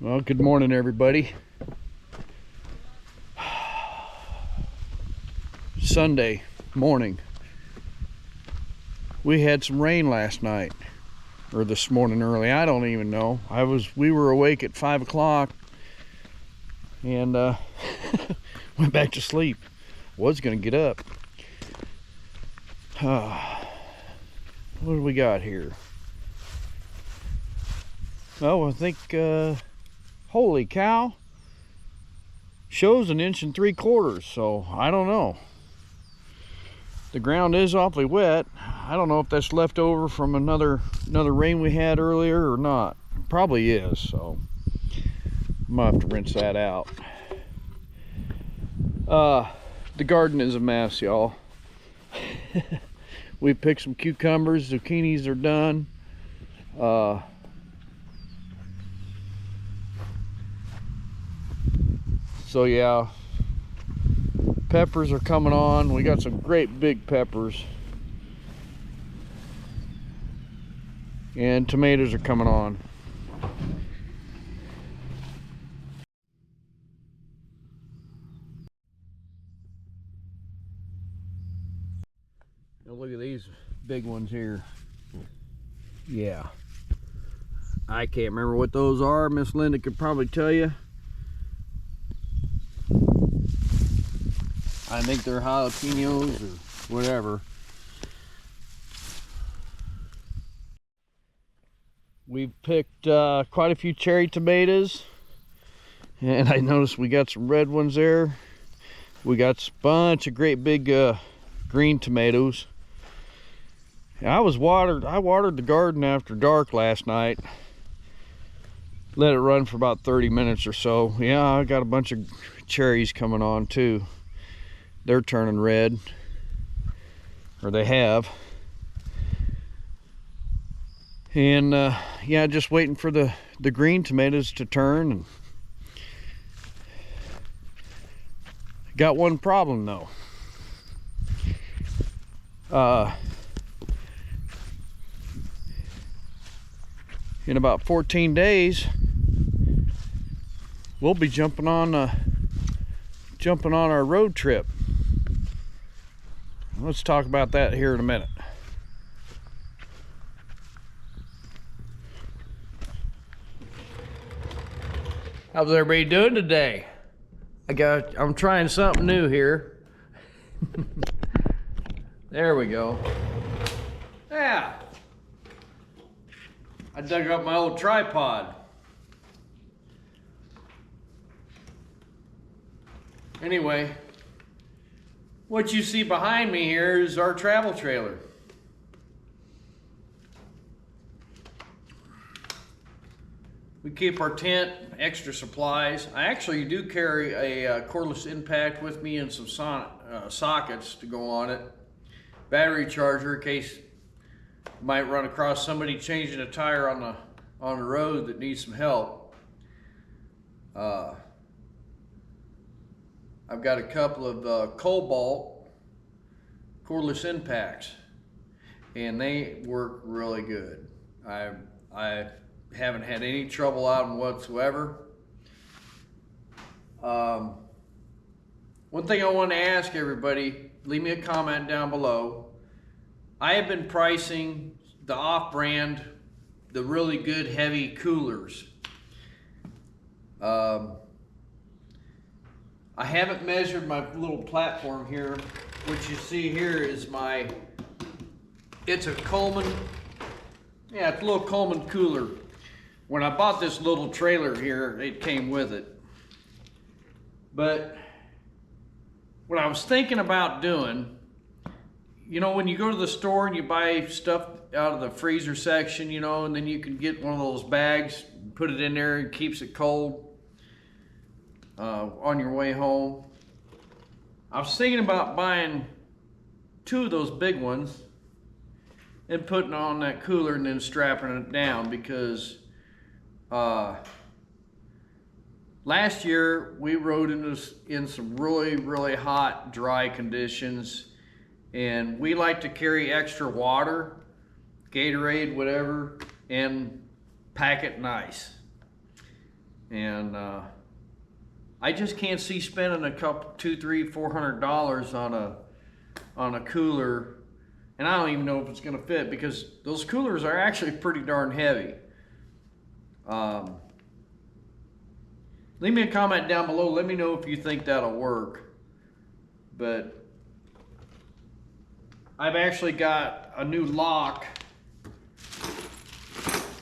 Well, good morning, everybody. Sunday morning. We had some rain last night, or this morning early. I don't even know. We were awake at 5 o'clock and went back to sleep. Was gonna get up. What do we got here? Oh, I think, holy cow. Shows 1 3/4 inches, so I don't know. The ground is awfully wet. I don't know if that's left over from another rain we had earlier or not. Probably is, so I'm gonna have to rinse that out. The garden is a mess, y'all. We picked some cucumbers, zucchinis are done. So yeah, peppers are coming on. We got some great big peppers. And tomatoes are coming on. Now look at these big ones here. Yeah. I can't remember what those are. Miss Linda could probably tell you. I think they're jalapenos or whatever. We've picked quite a few cherry tomatoes, and I noticed we got some red ones there. We got a bunch of great big green tomatoes. I watered the garden after dark last night. Let it run for about 30 minutes or so. Yeah, I got a bunch of cherries coming on too. They're turning red, or they have. And yeah, just waiting for the green tomatoes to turn. And got one problem though. In about 14 days, we'll be jumping on our road trip. Let's talk about that here in a minute. How's everybody doing today? I'm trying something new here. There we go. Yeah. I dug up my old tripod. Anyway, what you see behind me here is our travel trailer. We keep our tent, extra supplies. I actually do carry a cordless impact with me and some sockets to go on it. Battery charger in case you might run across somebody changing a tire on the road that needs some help. I've got a couple of Cobalt cordless impacts, and they work really good. I haven't had any trouble out of them whatsoever. One thing I want to ask everybody, leave me a comment down below. I have been pricing the off-brand, the really good heavy coolers. I haven't measured my little platform here. What you see here is it's a Coleman, yeah, it's a little Coleman cooler. When I bought this little trailer here, it came with it. But what I was thinking about doing, you know, when you go to the store and you buy stuff out of the freezer section, you know, and then you can get one of those bags, put it in there and keeps it cold on your way home. I was thinking about buying 2 of those big ones and putting on that cooler and then strapping it down, because last year we rode in some really hot, dry conditions, and we like to carry extra water, Gatorade, whatever, and pack it nice. and I just can't see spending a couple, $200, $300, on a cooler, and I don't even know if it's going to fit because those coolers are actually pretty darn heavy. Leave me a comment down below. Let me know if you think that'll work. But I've actually got a new lock.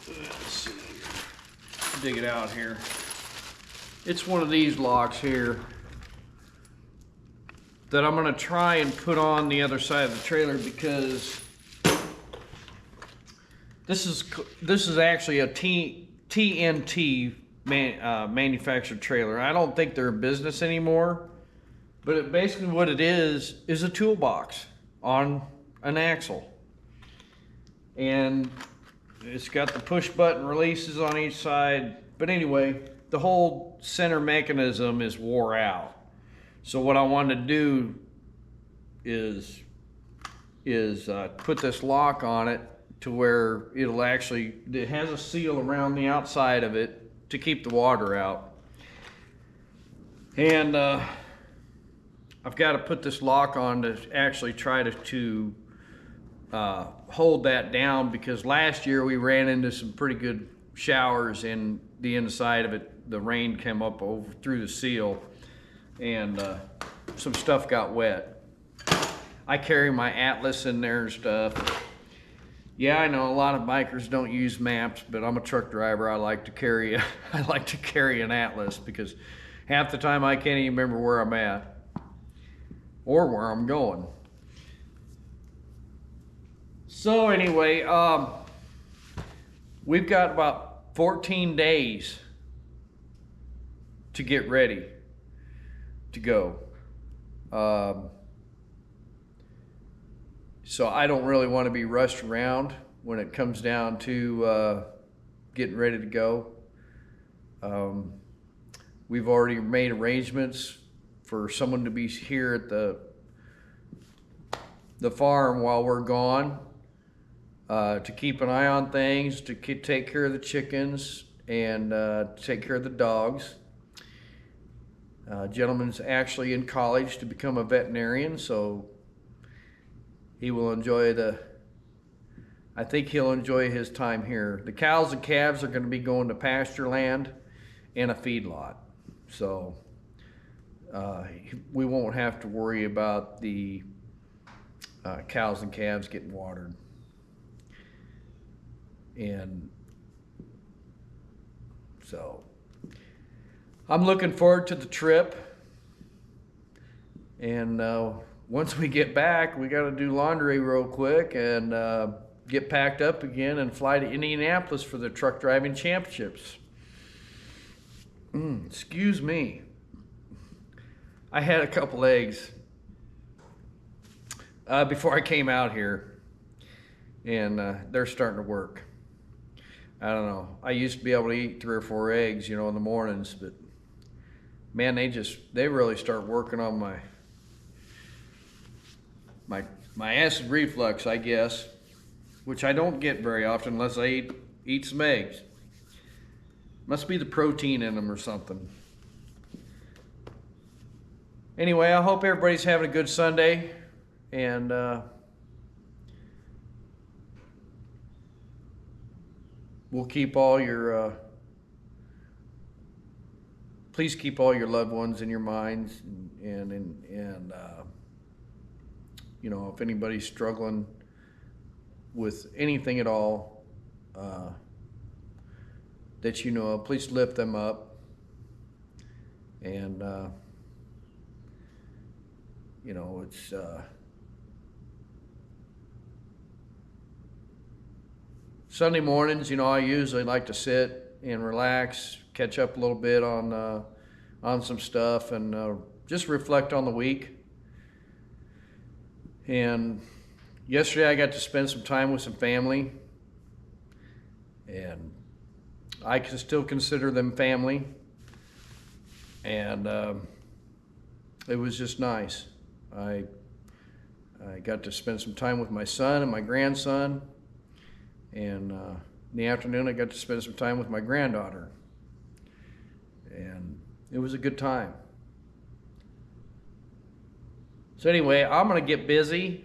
Let's see here. Dig it out here. It's one of these locks here that I'm going to try and put on the other side of the trailer, because this is actually a TNT manufactured trailer. I don't think they're in business anymore, but basically what it is a toolbox on an axle, and it's got the push button releases on each side. But anyway, the whole center mechanism is wore out. So what I wanted to do is put this lock on it to where it has a seal around the outside of it to keep the water out. And I've got to put this lock on to actually try to hold that down, because last year we ran into some pretty good showers in the inside of it. The rain came up over through the seal, and some stuff got wet. I carry my atlas in there and stuff. Yeah, I know a lot of bikers don't use maps, but I'm a truck driver. I like to carry an atlas, because half the time I can't even remember where I'm at or where I'm going. So anyway, we've got about 14 days to get ready to go. So I don't really want to be rushed around when it comes down to getting ready to go. We've already made arrangements for someone to be here at the farm while we're gone, to keep an eye on things, to take care of the chickens, and take care of the dogs. Gentleman's actually in college to become a veterinarian, so he will enjoy I think he'll enjoy his time here. The cows and calves are going to be going to pasture land and a feedlot, so we won't have to worry about the cows and calves getting watered. And so I'm looking forward to the trip. And once we get back, we got to do laundry real quick and get packed up again and fly to Indianapolis for the truck driving championships. Excuse me. I had a couple eggs before I came out here, and they're starting to work. I don't know. I used to be able to eat 3 or 4 eggs, in the mornings, but man, they really start working on my acid reflux, I guess, which I don't get very often unless I eat some eggs. Must be the protein in them or something. Anyway, I hope everybody's having a good Sunday, and we'll keep all your please keep all your loved ones in your minds, and if anybody's struggling with anything at all, that please lift them up. And it's Sunday mornings. I usually like to sit and relax, catch up a little bit on some stuff, and just reflect on the week. And yesterday I got to spend some time with some family, and I can still consider them family, and it was just nice. I got to spend some time with my son and my grandson, and in the afternoon I got to spend some time with my granddaughter. and it was a good time. So anyway, I'm gonna get busy.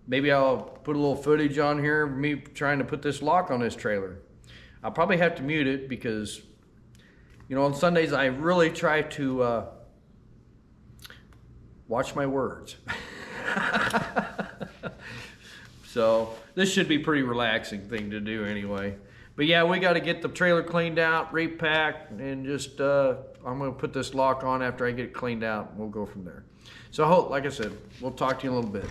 Maybe I'll put a little footage on here of me trying to put this lock on this trailer. I'll probably have to mute it because, you know, on Sundays I really try to watch my words. So this should be a pretty relaxing thing to do anyway. But yeah, we got to get the trailer cleaned out, repacked, and just I'm going to put this lock on after I get it cleaned out, and we'll go from there. So I hope, like I said, we'll talk to you in a little bit.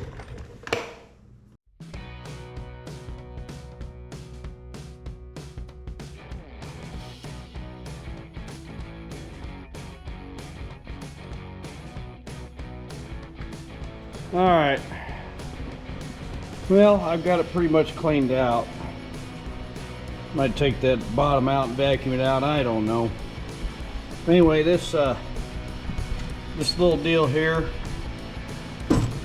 All right. Well, I've got it pretty much cleaned out. Might take that bottom out and vacuum it out, I don't know. Anyway, this little deal here,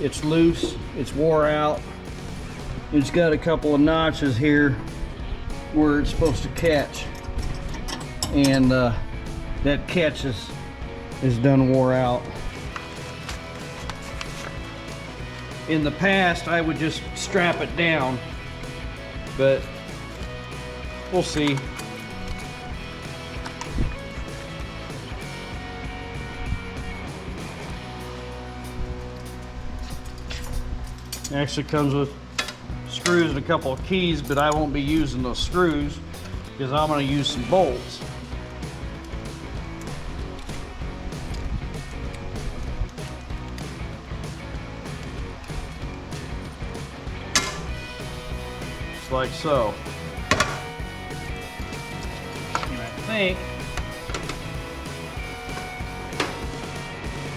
it's loose, it's wore out. It's got a couple of notches here where it's supposed to catch. And that catch is done wore out. In the past, I would just strap it down, but we'll see. It actually comes with screws and a couple of keys, but I won't be using those screws because I'm going to use some bolts. Just like so. And I think,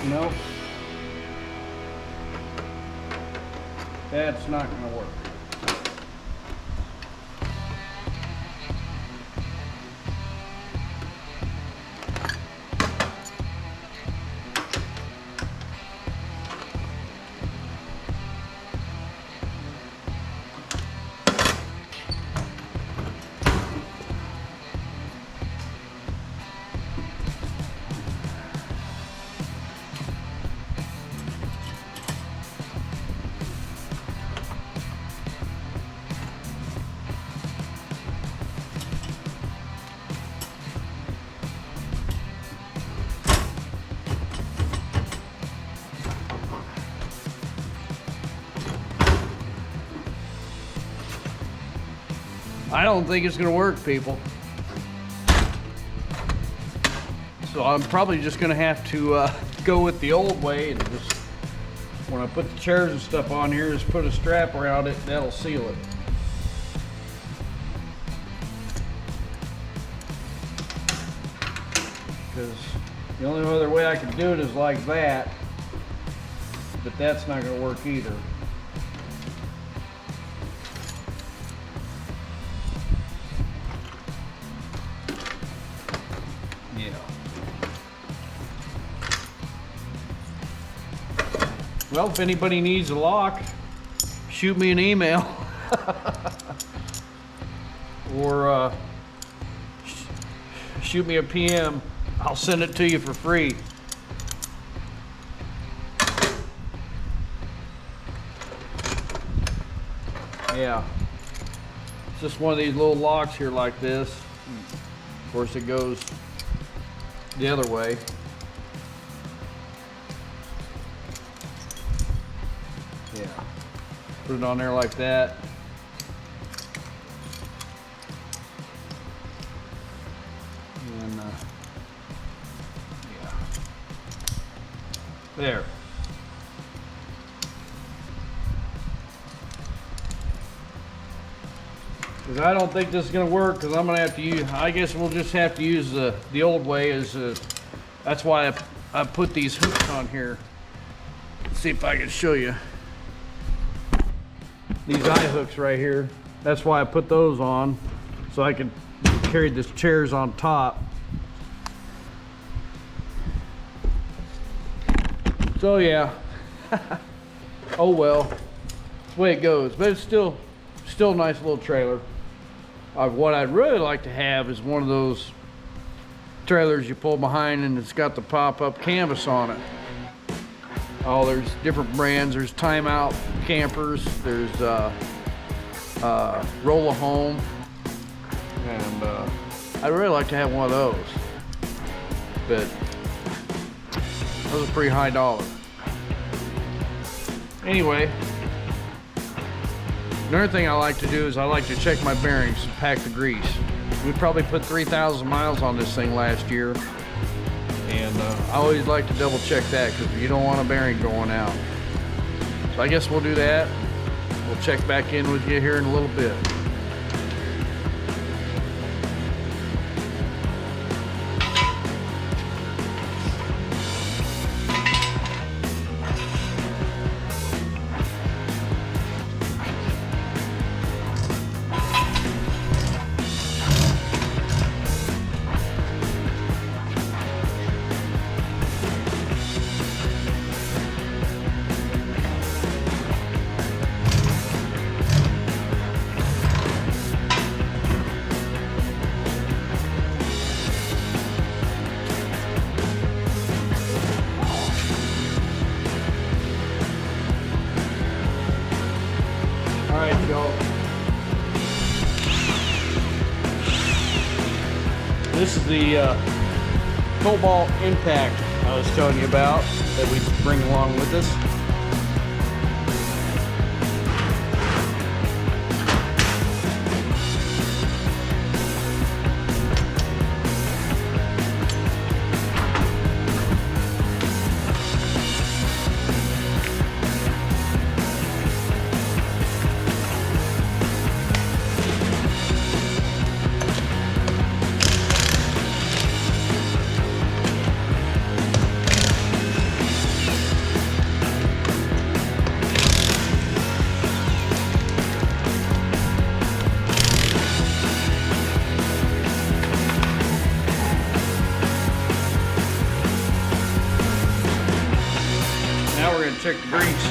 nope, that's not going to work. I don't think it's gonna work, people. So I'm probably just gonna have to go with the old way and just, when I put the chairs and stuff on here, just put a strap around it, that'll seal it. Because the only other way I can do it is like that, but that's not gonna work either. Well, if anybody needs a lock, shoot me an email or shoot me a PM. I'll send it to you for free. Yeah, it's just one of these little locks here like this. Of course, it goes the other way. Yeah, put it on there like that. And yeah, there. Because I don't think this is going to work, because I'm going to have to use, I guess we'll just have to use the old way. That's why I put these hooks on here. Let's see if I can show you. These eye hooks right here, that's why I put those on, so I can carry the chairs on top. So yeah, oh well, that's the way it goes, but it's still a nice little trailer. What I'd really like to have is one of those trailers you pull behind, and it's got the pop-up canvas on it. Oh, there's different brands. There's Timeout campers. There's Rolla Home, and I'd really like to have one of those, but those are pretty high dollar. Anyway, another thing I like to do is I like to check my bearings and pack the grease. We probably put 3,000 miles on this thing last year, and I always like to double check that because you don't want a bearing going out. So I guess we'll do that. We'll check back in with you here in a little bit. Alright, y'all. This is the Cobalt Impact I was telling you about that we bring along with us. Now we're going to check the grease.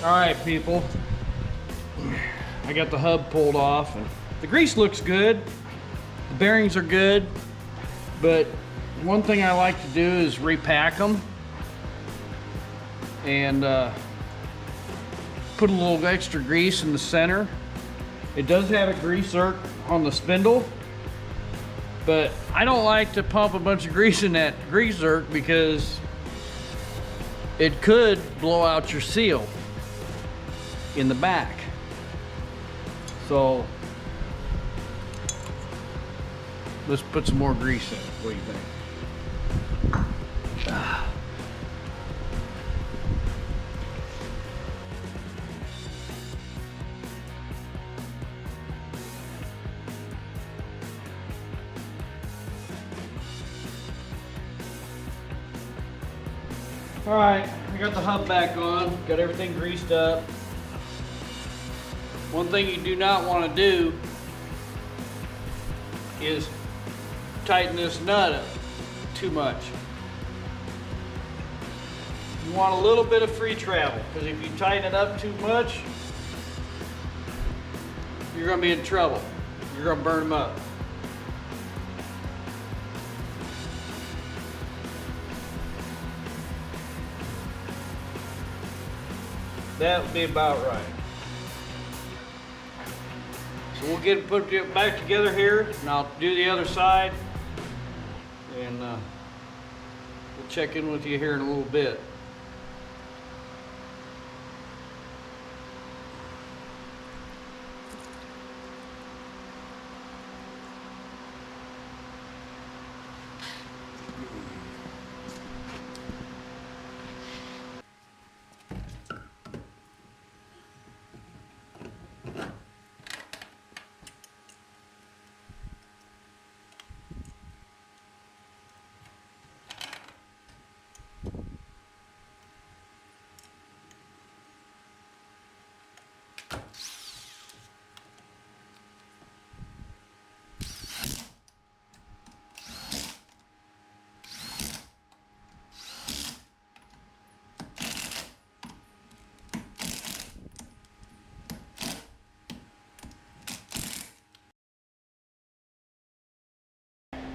All right, people. I got the hub pulled off, and the grease looks good. The bearings are good, but one thing I like to do is repack them and put a little extra grease in the center. It does have a grease zerk on the spindle, but I don't like to pump a bunch of grease in that grease zerk because it could blow out your seal in the back. So let's put some more grease in it. What do you think? All right, I got the hub back on, got everything greased up. One thing you do not want to do is tighten this nut up too much. You want a little bit of free travel, because if you tighten it up too much, you're going to be in trouble. You're going to burn them up. That would be about right. So we'll put it back together here, and I'll do the other side, and we'll check in with you here in a little bit.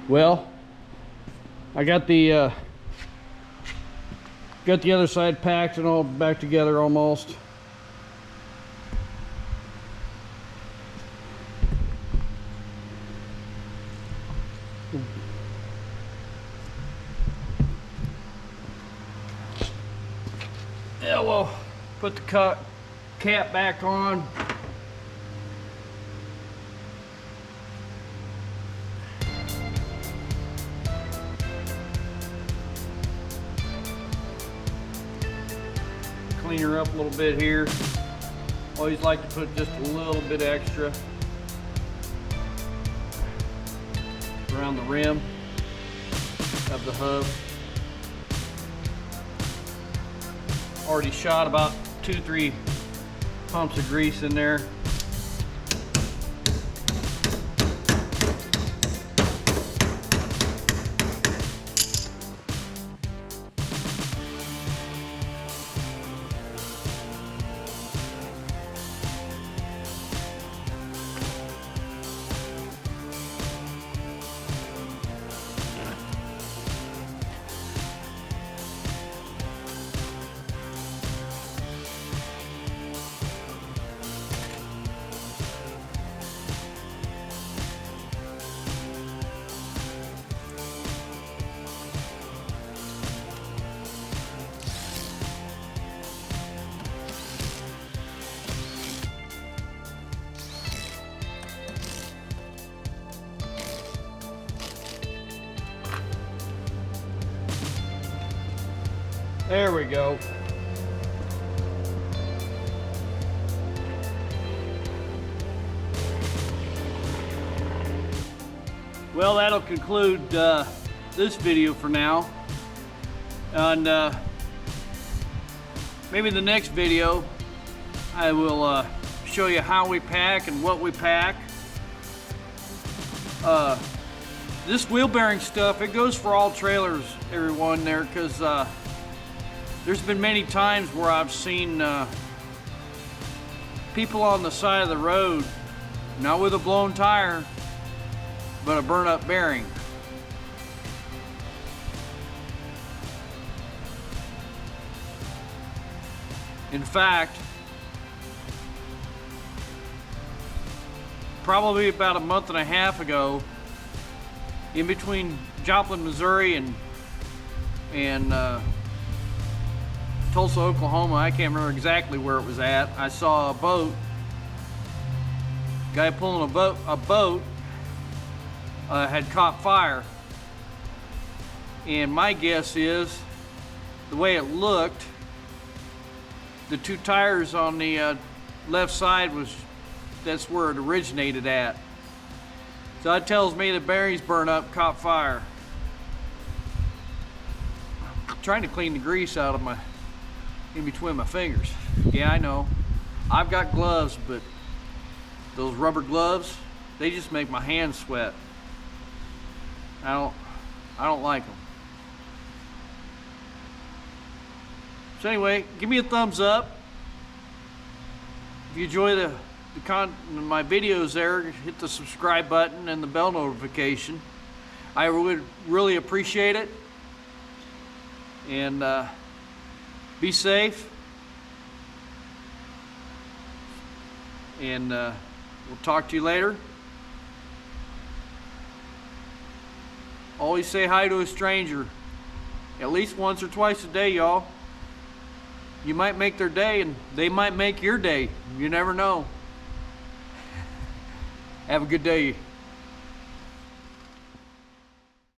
Well, I got the other side packed and all back together almost. Yeah, well, put the cap back on. Clean her up a little bit here. Always like to put just a little bit extra around the rim of the hub. Already shot about 2-3 pumps of grease in there. There we go. Well, that'll conclude this video for now. And maybe the next video I will show you how we pack and what we pack. This wheel bearing stuff, it goes for all trailers, everyone there, because there's been many times where I've seen people on the side of the road, not with a blown tire, but a burnt up bearing. In fact, probably about a month and a half ago, in between Joplin, Missouri and Tulsa, Oklahoma, I can't remember exactly where it was at. I saw a boat, guy pulling a boat had caught fire. And my guess is, the way it looked, the two tires on the left side that's where it originated at. So that tells me the bearings burned up, caught fire. I'm trying to clean the grease out of in between my fingers. Yeah, I know. I've got gloves, but those rubber gloves, they just make my hands sweat. I don't like them. So anyway, give me a thumbs up. If you enjoy my videos there, hit the subscribe button and the bell notification. I would really appreciate it. And be safe. And we'll talk to you later. Always say hi to a stranger. At least once or twice a day, y'all. You might make their day and they might make your day. You never know. Have a good day.